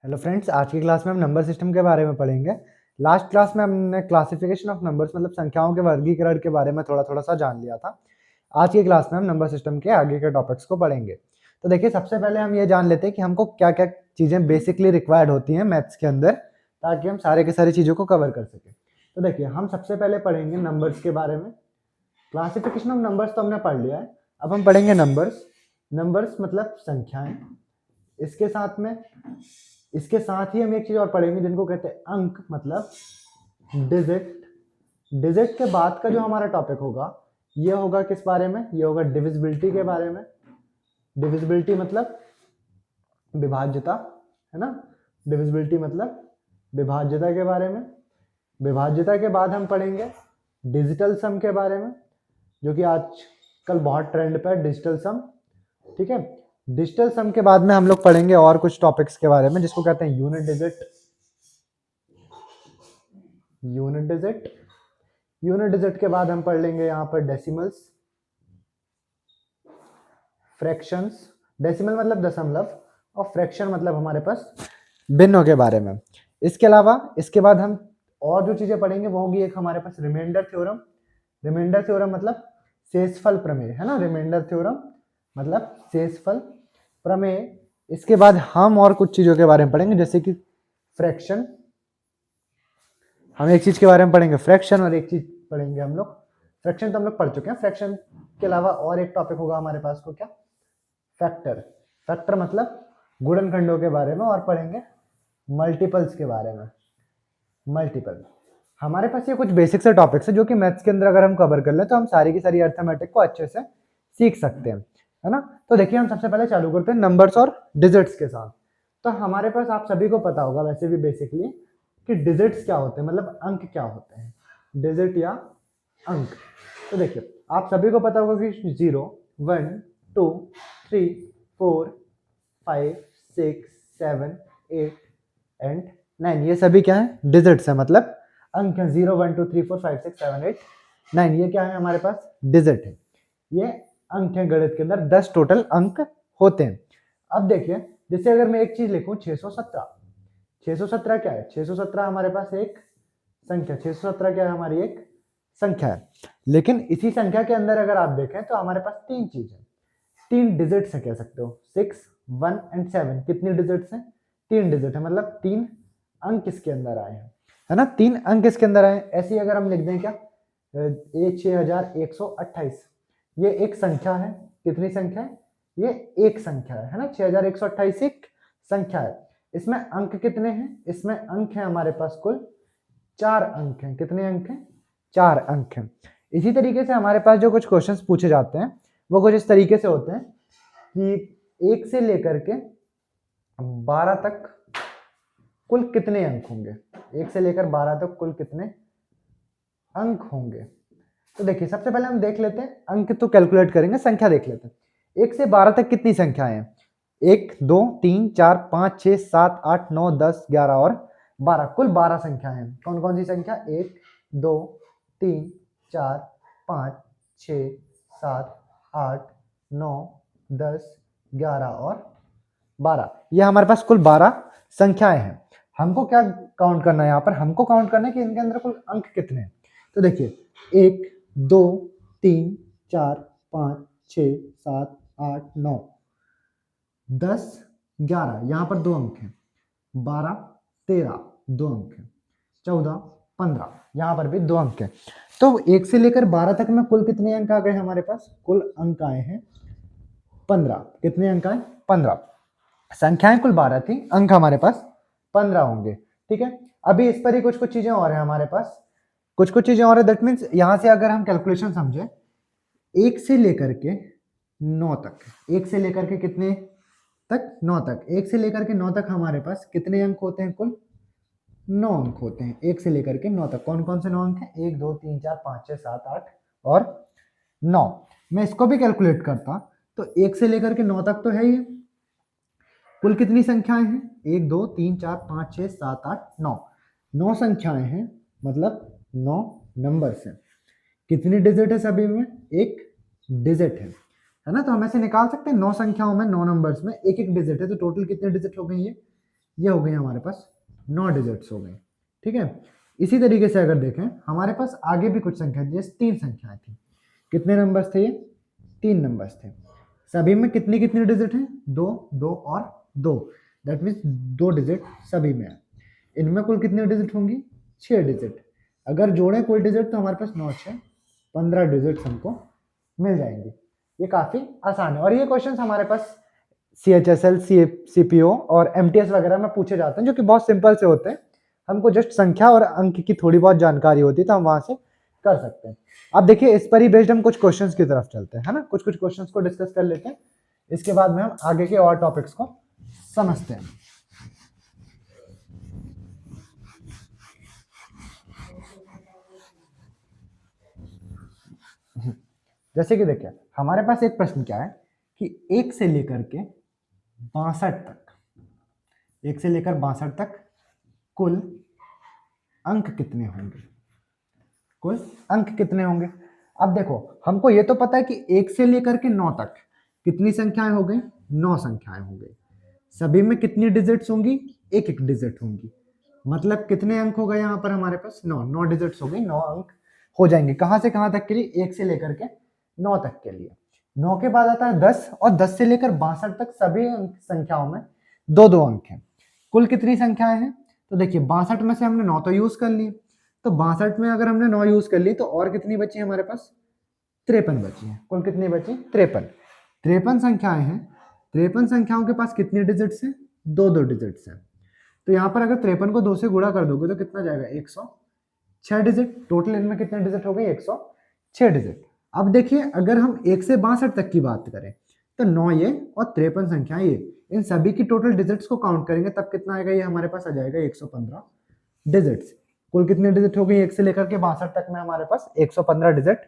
Hello friends, आज की class में हम नंबर सिस्टम के बारे में पढ़ेंगे। लास्ट क्लास में हमने क्लासिफिकेशन ऑफ नंबर्स मतलब संख्याओं के वर्गीकरण के बारे में थोड़ा थोड़ा सा जान लिया था। आज की क्लास में हम नंबर सिस्टम के आगे के टॉपिक्स को पढ़ेंगे। तो देखिए, सबसे पहले हम ये जान लेते हैं कि हमको क्या क्या चीज़ें बेसिकली रिक्वायर्ड होती हैं मैथ्स के अंदर, ताकि हम सारे के सारी चीज़ों को कवर कर सकें। तो देखिए, हम सबसे पहले पढ़ेंगे नंबर्स के बारे में। क्लासिफिकेशन ऑफ नंबर्स तो हमने पढ़ लिया है, अब हम पढ़ेंगे नंबर्स। नंबर्स मतलब संख्याएं। इसके साथ में इसके साथ ही हम एक चीज और पढ़ेंगे जिनको कहते हैं अंक, मतलब डिजिट। डिजिट के बाद का जो हमारा टॉपिक होगा ये होगा किस बारे में? ये होगा डिविजिबिलिटी के बारे में। डिविजिबिलिटी मतलब विभाज्यता, है ना। डिविजिबिलिटी मतलब विभाज्यता के बारे में। विभाज्यता के बाद हम पढ़ेंगे डिजिटल सम के बारे में, जो कि आजकल बहुत ट्रेंड पे है, डिजिटल सम। ठीक है। डिजिटल सम के बाद में हम लोग पढ़ेंगे और कुछ टॉपिक्स के बारे में जिसको कहते हैं unit digit. Unit digit unit digit के बाद हम पढ़ लेंगे यहाँ पर डेसिमल्स, फ्रैक्शंस। डेसिमल मतलब दशमलव, और फ्रैक्शन मतलब हमारे पास भिन्नों के बारे में। इसके अलावा इसके बाद हम और जो चीजें पढ़ेंगे वो होगी, एक हमारे पास रिमाइंडर थ्योरम। रिमाइंडर थ्योरम मतलब शेषफल प्रमेय, है ना। रिमाइंडर थ्योरम मतलब शेषफल प्रमेय। इसके बाद हम और कुछ चीजों के बारे में पढ़ेंगे, जैसे कि फ्रैक्शन। हम एक चीज के बारे में पढ़ेंगे फ्रैक्शन, और एक चीज पढ़ेंगे हम लोग फ्रैक्शन तो हम लोग पढ़ चुके हैं। फ्रैक्शन के अलावा और एक टॉपिक होगा हमारे पास को क्या? फैक्टर। फैक्टर मतलब गुणनखंडों के बारे में, और पढ़ेंगे मल्टीपल्स के बारे में। मल्टीपल हमारे पास ये कुछ बेसिक से टॉपिक्स है जो कि मैथ्स के अंदर अगर हम कवर कर ले तो हम सारी की सारी अर्थमेटिक को अच्छे से सीख सकते हैं, है ना। तो देखिए, हम सबसे पहले चालू करते हैं नंबर्स और डिजिट्स के साथ। तो हमारे पास आप सभी को पता होगा वैसे भी बेसिकली कि डिजिट्स क्या होते हैं, मतलब अंक क्या होते हैं, डिजिट या अंक। तो देखिए, आप सभी को पता होगा कि 0, 1, 2, 3, 4, 5, 6, 7, 8 एंड 9, ये सभी क्या है? डिजिट्स है, मतलब अंक है। 0, 1, 2, 3, 4, 5, 6, 7, 8, 9, ये क्या है? हमारे पास डिजिट है। ये अंक है। गणित के अंदर 10 टोटल अंक होते हैं। अब देखिए, जैसे अगर मैं एक चीज लिखूं 617। 617 क्या है? 617 हमारे पास एक संख्या। 617 क्या है? हमारी एक संख्या है। लेकिन इसी संख्या के अंदर अगर आप देखें तो हमारे पास तीन चीज है, तीन डिजिट्स है, कह सकते हो। 6, 1 एंड 7, कितनी डिजिट्स हैं? तीन डिजिट है, मतलब तीन अंक इसके अंदर आए हैं, है ना। तीन अंक इसके अंदर आए हैं। ऐसे ही अगर हम लिख दें क्या, 6128, ये एक संख्या है। कितनी संख्या है? ये एक संख्या है ना। 6128 एक संख्या है। इसमें अंक कितने हैं? इसमें अंक है हमारे पास कुल 4 अंक हैं। कितने अंक हैं? 4 अंक हैं। इसी तरीके से हमारे पास जो कुछ क्वेश्चंस पूछे जाते हैं वो कुछ इस तरीके से होते हैं कि 1 से लेकर के 12 तक कुल कितने अंक होंगे। 1 से लेकर 12 तक कुल कितने अंक होंगे। तो देखिए, सबसे पहले हम देख लेते हैं, अंक तो कैलकुलेट करेंगे, संख्या देख लेते हैं। 1 से 12 तक कितनी संख्याएं हैं? 1, 2, 3, 4, 5, 6, 7, 8, 9, 10, 11 और 12, कुल 12 संख्याएं हैं। कौन कौन सी संख्या? 1, 2, 3, 4, 5, 6, 7, 8, 9, 10, 11 और 12, ये हमारे पास कुल 12 संख्याएं हैं। हमको क्या काउंट करना है? यहाँ पर हमको काउंट करना है कि इनके अंदर कुल अंक कितने हैं। तो देखिए, 1, 2, 3, 4, 5, 6, 7, 8, 9, 10, 11, यहाँ पर 2 अंक हैं। 12, 13, 2 अंक हैं। 14, 15, यहाँ पर भी 2 अंक हैं। तो 1 से लेकर 12 तक में कुल कितने अंक आ गए हमारे पास? कुल अंक आए हैं 15। कितने अंक आए? 15। संख्याएं कुल 12 थी, अंक हमारे पास 15 होंगे। ठीक है। अभी इस पर ही कुछ कुछ चीजें और है हमारे पास। कुछ कुछ चीजें और है, दैट मीन्स यहां से अगर हम कैलकुलेशन समझे, 1 से लेकर के 9 तक, 1 से लेकर के कितने तक? 9 तक। 1 से लेकर के 9 तक हमारे पास कितने अंक होते हैं? कुल 9 अंक होते हैं। 1 से लेकर के 9 तक कौन कौन से 9 अंक हैं? 1, 2, 3, 4, 5, 6, 7, 8 और 9। मैं इसको भी कैलकुलेट करता तो 1 से लेकर के 9 तक तो है ही। कुल कितनी संख्याएं हैं? 1, 2, 3, 4, 5, 6, 7, 8, 9, 9 संख्याएं हैं, मतलब 9 नंबर्स हैं। कितनी डिजिट है सभी में? एक डिजिट है ना। तो हम ऐसे निकाल सकते हैं 9 संख्याओं में, 9 नंबर्स में एक एक डिजिट है, तो टोटल कितने डिजिट हो गई? ये ये हो गई हमारे पास 9 डिजिट्स हो गए। ठीक है, इसी तरीके से अगर देखें हमारे पास आगे भी कुछ संख्या थी, जैसे 3 संख्याएं थी। कितने नंबर्स थे ये? 3 नंबर्स थे। सभी में कितनी कितनी डिजिट है? 2 2 और 2, दैट मीन्स 2 डिजिट सभी में है। इनमें कुल कितनी डिजिट होंगी? 6 डिजिट। अगर जोड़ें कोई डिजिट तो हमारे पास 9 6 15 डिजिट हमको मिल जाएंगे। ये काफी आसान है और ये क्वेश्चंस हमारे पास CHSL, CPO और MTS वगैरह में पूछे जाते हैं, जो कि बहुत सिंपल से होते हैं। हमको जस्ट संख्या और अंक की थोड़ी बहुत जानकारी होती है तो हम वहां से कर सकते हैं। अब देखिए इस पर ही बेस्ड हम कुछ क्वेश्चंस की तरफ चलते हैं, है ना। कुछ कुछ क्वेश्चंस को डिस्कस कर लेते हैं, इसके बाद में हम आगे के और टॉपिक्स को समझते हैं। जैसे कि देखिए हमारे पास एक प्रश्न क्या है कि 1 से लेकर के 62 तक, 1 से लेकर 62 तक कुल अंक कितने होंगे? कुल अंक कितने होंगे? अब देखो हमको ये तो पता है कि 1 से लेकर के 9 तक कितनी संख्याएं हो गई? 9 संख्याएं हो गई। सभी में कितनी डिजिट्स होंगी? एक एक डिजिट होंगी। मतलब कितने अंक हो गए यहाँ पर हमारे पास? 9 9 डिजिट्स हो गई, 9 अंक हो जाएंगे। कहां से कहां तक के लिए? 1 से लेकर के 9 तक के लिए। 9 के बाद आता है 10 और 10 से लेकर 62 तक सभी संख्याओं में दो दो अंक हैं। कुल कितनी संख्याएं हैं? तो देखिए 62 में से हमने 9 तो यूज कर लिए, तो 62 में अगर हमने 9 यूज कर ली तो और कितनी बची हमारे पास? 53 बची है। कुल कितनी बची? 53। 53 संख्याएं हैं। 53 संख्याओं के पास कितनी डिजिट्स हैं? दो दो डिजिट्स हैं। तो यहाँ पर अगर 53 को 2 से गुणा कर दोगे तो कितना जाएगा? 106 डिजिट। टोटल इनमें कितने डिजिट हो गए? 106 डिजिट। अब देखिए अगर हम 1 से 62 तक की बात करें तो 9 ये और 53 संख्याएं ये, इन सभी की टोटल डिजिट्स को काउंट करेंगे तब कितना आएगा? ये हमारे पास आ जाएगा 115 डिजिट्स। कुल कितने डिजिट हो गई? 1 से लेकर के 62 तक में हमारे पास 115 डिजिट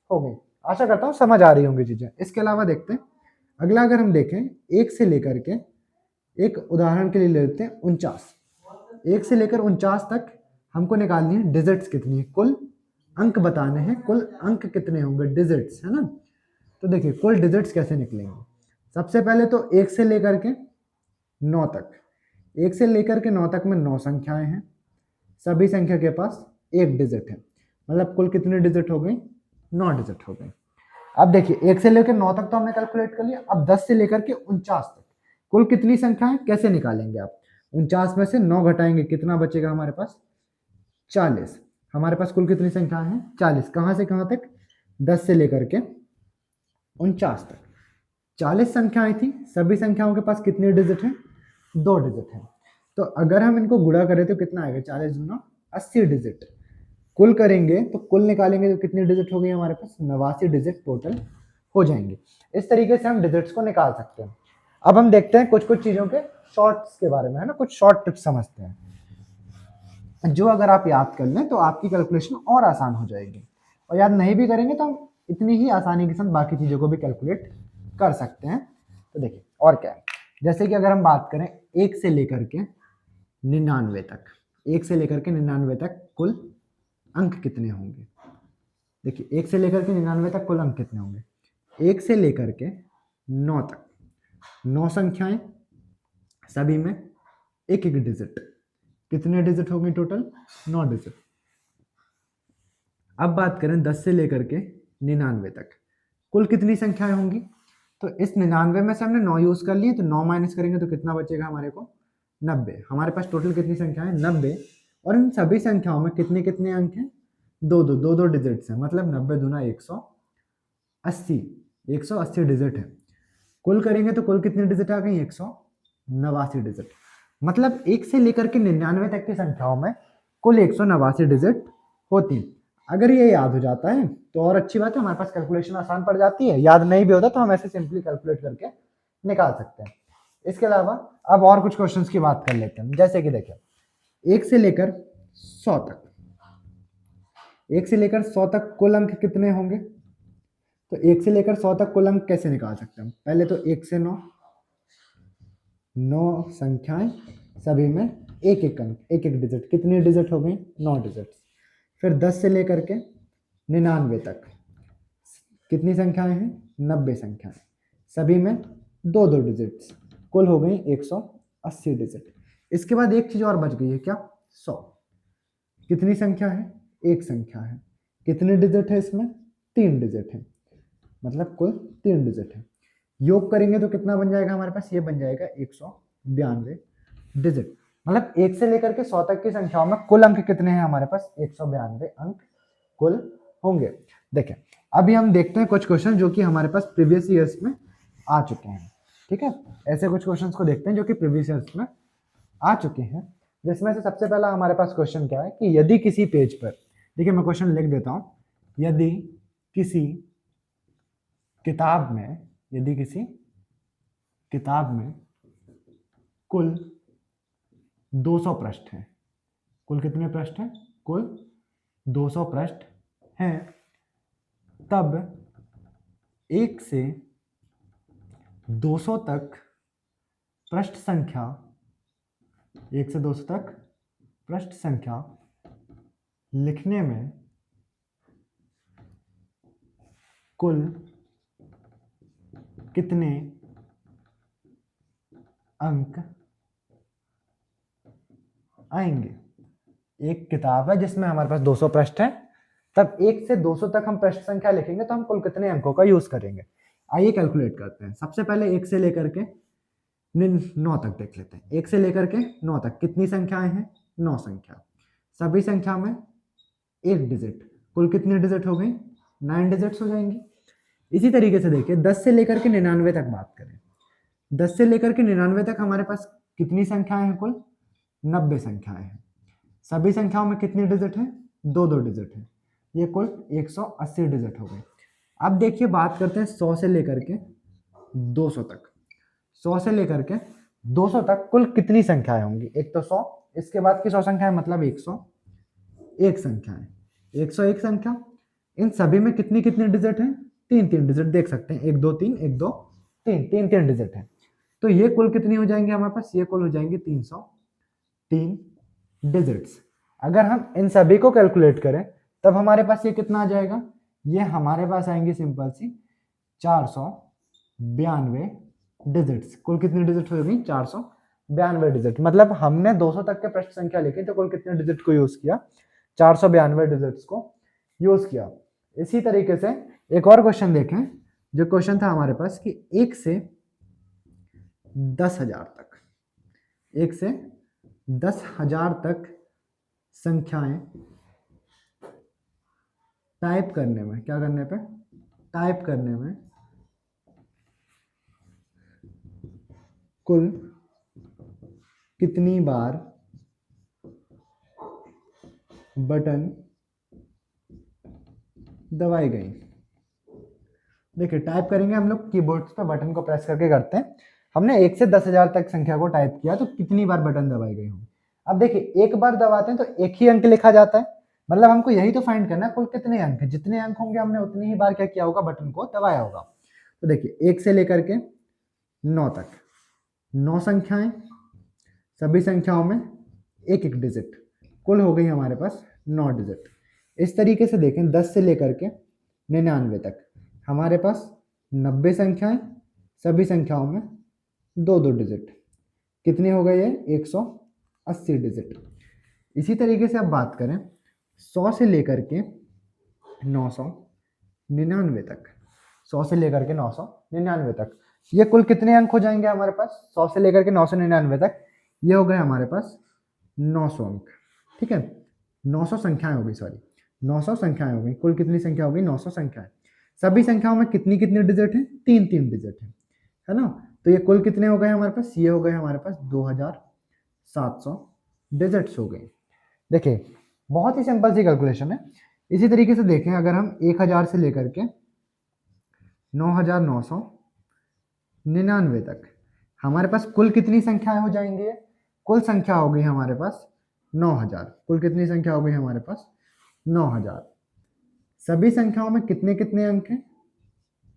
हो गई। आशा करता हूँ समझ आ रही होंगी चीजें। इसके अलावा देखते हैं अगला, अगर हम देखें 1 से लेकर के, एक उदाहरण के लिए लेते हैं 49। 1 से लेकर 49 तक हमको निकालनी है डिजिट्स कितनी है, कुल अंक बताने हैं। कुल अंक कितने होंगे? डिजिट्स, है ना। तो देखिए कुल डिजिट्स कैसे निकलेंगे? सबसे पहले तो 1 से लेकर के 9 तक, 1 से लेकर के 9 तक में 9 संख्याएं हैं। सभी संख्या के पास एक डिजिट है, मतलब कुल कितने डिजिट हो गई? 9 डिजिट हो गई। अब देखिए 1 से लेकर 9 तक तो हमने कैलकुलेट कर लिया। अब 10 से लेकर के 49 तक कुल कितनी संख्या है? कैसे निकालेंगे आप? 49 में से 9 घटाएंगे, कितना बचेगा हमारे पास? 40। हमारे पास कुल कितनी संख्या है? 40। कहां से कहां तक? 10 से लेकर के 49 तक 40 संख्याएं थी। सभी संख्याओं के पास कितने डिजिट हैं? 2 डिजिट हैं। तो अगर हम इनको गुणा करें तो कितना आएगा? 40 गुना 80 डिजिट। कुल करेंगे तो कुल निकालेंगे तो कितनी डिजिट हो गई हमारे पास? 89 डिजिट टोटल हो जाएंगे। इस तरीके से हम डिजिट्स को निकाल सकते हैं। अब हम देखते हैं कुछ कुछ चीजों के शॉर्ट्स के बारे में, है ना। कुछ शॉर्ट टिप्स समझते हैं जो अगर आप याद कर लें तो आपकी कैलकुलेशन और आसान हो जाएगी, और याद नहीं भी करेंगे तो हम इतनी ही आसानी के साथ बाकी चीजों को भी कैलकुलेट कर सकते हैं। तो देखिए और क्या है, जैसे कि अगर हम बात करें 1 से लेकर के 99 तक, 1 से लेकर के 99 तक कुल अंक कितने होंगे? देखिए 1 से लेकर के 99 तक कुल अंक कितने होंगे? 1 से लेकर के 9 तक 9 संख्याएं, सभी में एक एक डिजिट। कितने डिजिट होंगे टोटल? 9 डिजिट। अब बात करें 10 से लेकर के 99 तक कुल कितनी संख्याएं होंगी? तो इस 99 में से हमने 9 यूज कर लिए, तो 9 माइनस करेंगे तो कितना बचेगा हमारे को? 90। हमारे पास टोटल कितनी संख्या है? 90। और इन सभी संख्याओं में कितने कितने अंक हैं? दो दो डिजिट्स हैं, मतलब 90 दूना 180, 180 डिजिट है। कुल करेंगे तो कुल कितनी डिजिट आ गई? 189 डिजिट। मतलब 1 से लेकर के 99 तक की संख्याओं में कुल 189 डिजिट होती हैं। अगर ये याद हो जाता है तो और अच्छी बात है, हमारे पास कैलकुलेशन आसान पड़ जाती है। याद नहीं भी होता तो हम ऐसे सिंपली कैलकुलेट करके निकाल सकते हैं। इसके अलावा अब और कुछ क्वेश्चंस की बात कर लेते हैं। जैसे कि देखिए 1 से लेकर 100 तक, 1 से लेकर 100 तक कुल अंक कितने होंगे? तो 1 से लेकर 100 तक कुल अंक कैसे निकाल सकते हैं? पहले तो 1 से 9, 9 संख्याएं, सभी में एक एक अंक, एक एक डिजिट। कितनी डिजिट हो गई? 9 डिजिट। फिर 10 से लेकर के 99 तक कितनी संख्याएं हैं? 90 संख्याएं, सभी में दो दो डिजिट्स। कुल हो गई 180 डिजिट। इसके बाद एक चीज और बच गई है, क्या? 100। कितनी संख्या है? एक संख्या है। कितने डिजिट है इसमें? 3 डिजिट है, मतलब कुल 3 डिजिट है। योग करेंगे तो कितना बन जाएगा हमारे पास? ये बन जाएगा 192 डिजिट। मतलब 1 से लेकर के 100 तक की संख्याओं में कुल अंक कितने हैं हमारे पास? 192 अंक कुल होंगे। देखें, अभी हम देखते हैं कुछ क्वेश्चन जो कि हमारे पास प्रीवियस ईयर्स में आ चुके हैं। ठीक है, ऐसे कुछ क्वेश्चंस को देखते हैं जो कि प्रीवियस ईयर्स में आ चुके हैं, जिसमें से सबसे पहला हमारे पास क्वेश्चन क्या है कि यदि किसी पेज पर, देखिए मैं क्वेश्चन लिख देता हूं, यदि किसी किताब में, यदि किसी किताब में कुल 200 पृष्ठ हैं, कुल कितने पृष्ठ हैं? कुल 200 पृष्ठ हैं, तब 1 से 200 तक पृष्ठ संख्या, 1 से 200 तक पृष्ठ संख्या लिखने में कुल कितने अंक आएंगे? एक किताब है जिसमें हमारे पास 200 पृष्ठ हैं, तब 1 से 200 तक हम पृष्ठ संख्या लिखेंगे तो हम कुल कितने अंकों का यूज करेंगे? आइए कैलकुलेट करते हैं। सबसे पहले 1 से लेकर के 9 तक देख लेते हैं। 1 से लेकर के 9 तक कितनी संख्याएं हैं? 9 संख्या। सभी संख्या में एक डिजिट, कुल कितनी डिजिट हो गई? 9 डिजिट्स हो जाएंगी। इसी तरीके से देखिए 10 से लेकर के 99 तक बात करें। 10 से लेकर के 99 तक हमारे पास कितनी संख्याएं हैं? कुल 90 संख्याएं हैं। सभी संख्याओं में कितनी डिजिट है? 2 डिजिट है। ये कुल 180 डिजिट हो गए। अब देखिए बात करते हैं 100 से लेकर के 200 तक। 100 से लेकर के 200 तक कुल कितनी संख्याएं होंगी? एक तो 100, इसके बाद की 100 संख्याएं मतलब 101 संख्याएं। 101 संख्या, इन सभी में कितनी कितनी डिजिट है? 3 डिजिट देख सकते हैं, 1 2 3, 1 2 3, 3 डिजिट है। तो ये कुल कितनी हो जाएंगे हमारे पास? ये कुल हो जाएंगे 303 डिजिट्स। अगर हम इन सभी को कैलकुलेट करें तब हमारे पास ये कितना आ जाएगा? ये हमारे पास आएंगे सिंपल सी 492 डिजिट्स। कुल कितनी डिजिट हो गई? 492 डिजिट। मतलब हमने 200 तक के पृष्ठ संख्या लिखी तो कुल कितने डिजिट को यूज किया? 492 डिजिट्स को यूज किया। इसी तरीके से एक और क्वेश्चन देखें, जो क्वेश्चन था हमारे पास कि 1 से 10,000 तक, 1 से 10,000 तक संख्याएं टाइप करने में, क्या करने पे? टाइप करने में कुल कितनी बार बटन दबाई गई? देखिए टाइप करेंगे हम लोग कीबोर्ड पे, बटन को प्रेस करके करते हैं। हमने 1 से 10,000 तक संख्या को टाइप किया तो कितनी बार बटन दबाई गई होंगी? अब देखिए एक बार दबाते हैं तो एक ही अंक लिखा जाता है, मतलब हमको यही तो फाइंड करना है कुल कितने अंक है। जितने अंक होंगे हमने उतनी ही बार क्या किया होगा? बटन को दबाया होगा। तो देखिए 1 से लेकर के 9 तक 9 संख्याएं, सभी संख्याओं में एक एक डिजिट, कुल हो गई हमारे पास 9 डिजिट। इस तरीके से देखें 10 से लेकर के 99 तक हमारे पास 90 संख्याएं, सभी संख्याओं में 2 डिजिट, कितने हो गए? ये 180 डिजिट। इसी तरीके से अब बात करें 100 से लेकर के 999 तक, 100 से लेकर के 999 तक ये कुल कितने अंक हो जाएंगे हमारे पास? 100 से लेकर के 999 तक ये हो गए हमारे पास 900 अंक। ठीक है, 900 संख्याएं हो गई, सॉरी 900 संख्याएं हो गई। कुल कितनी संख्या हो गई? 900 संख्याएं। सभी संख्याओं में कितनी कितनी डिजिट है? 3 डिजिट है ना। तो ये कुल कितने हो गए हमारे पास? ये हो गए हमारे पास 2700 डिजिट्स हो गए। देखिए बहुत ही सिंपल सी कैलकुलेशन है। इसी तरीके से देखें अगर हम 1000 से लेकर के 9999 तक हमारे पास कुल कितनी संख्याएं हो जाएंगी? कुल संख्या हो गई हमारे पास 9000। कुल कितनी संख्या हो गई हमारे पास? 9000। सभी संख्याओं में कितने कितने अंक हैं?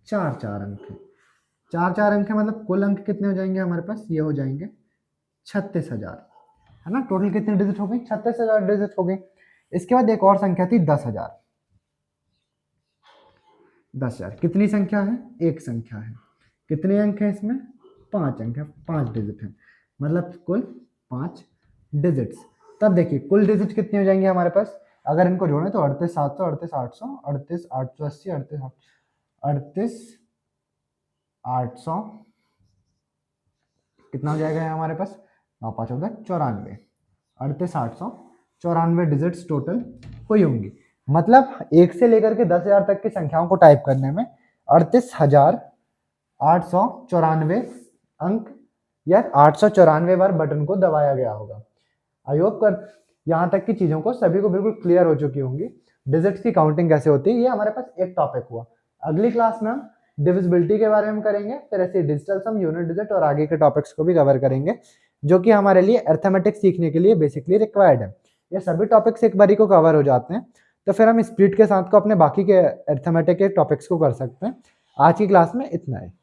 4 अंक हैं। 4 अंक है, मतलब कुल अंक कितने हो जाएंगे हमारे पास? ये हो जाएंगे 36,000, है ना। टोटल कितनी डिजिट हो गई? 36,000 डिजिट हो गई। इसके बाद एक और संख्या थी 10,000। 10,000 कितनी संख्या है? एक संख्या है। कितने अंक है इसमें? 5 अंक है, 5 डिजिट है, मतलब कुल 5 डिजिट्स। तब देखिए कुल डिजिट कितनी हो जाएंगी हमारे पास, अगर इनको जोड़ें तो 38 700 38 800 38 880 38 800 कितना हो जाएगा हमारे पास, 9 5 होगा 94, 38 894 डिजिट्स टोटल हुई होंगी। मतलब 1 से लेकर के 10,000 तक की संख्याओं को टाइप करने में 38,894 अंक या 894 बार बटन को दबाया गया होगा। आई होप कर यहाँ तक की चीजों को सभी को बिल्कुल क्लियर हो चुकी होंगी। डिजिट्स की काउंटिंग कैसे होती है, ये हमारे पास एक टॉपिक हुआ। अगली क्लास में हम डिविजिबिलिटी के बारे में करेंगे, फिर ऐसे डिजिटल सम, यूनिट डिजिट और आगे के टॉपिक्स को भी कवर करेंगे, जो कि हमारे लिए अर्थमेटिक सीखने के लिए बेसिकली रिक्वायर्ड है। ये सभी टॉपिक्स एक बारी को कवर हो जाते हैं, तो फिर हम स्पीड के साथ को अपने बाकी के अर्थमेटिक के टॉपिक्स को कर सकते हैं। आज की क्लास में इतना है।